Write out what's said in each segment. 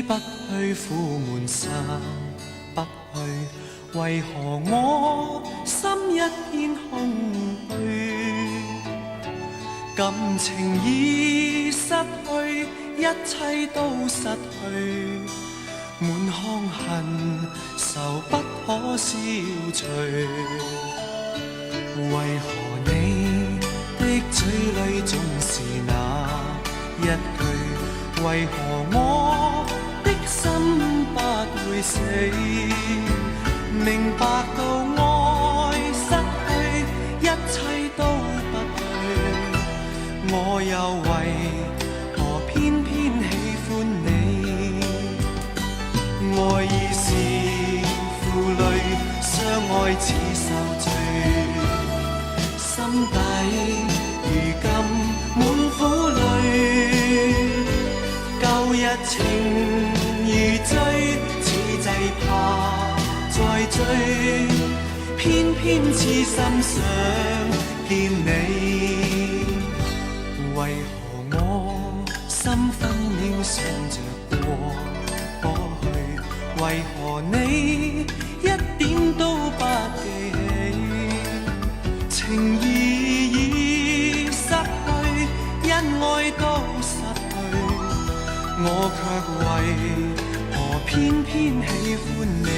揮不去，苦悶散不去，為何我心一片空虛？感情已失去，一切都失去，滿腔恨愁不可消除。為何你的嘴裡總是那一句？為何我的心不會死？明白到愛失去，一切都不對，我又為何偏偏喜歡你？愛已是負累，相愛似受罪，心底如今滿苦淚。舊日情如醉，此際怕再追，偏偏痴心想見你。為何我心分秒想着過去？為何你一點都不記起？情義已失去，恩愛都失去，我卻為何偏偏喜歡你？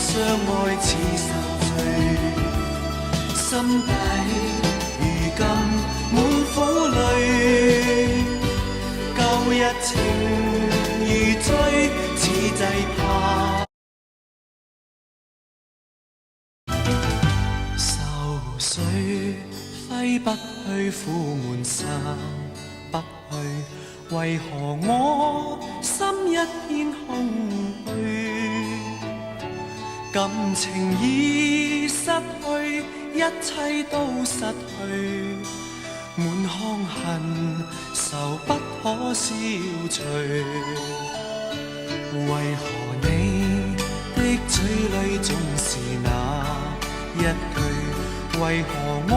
相愛似受罪，心底如今滿苦淚。舊日情如醉，此際怕愁緒揮不去，苦悶散不去，為何我心一片空虛？感情已失去，一切都失去，滿腔恨愁不可消除。為何你的嘴裡總是那一句？為何我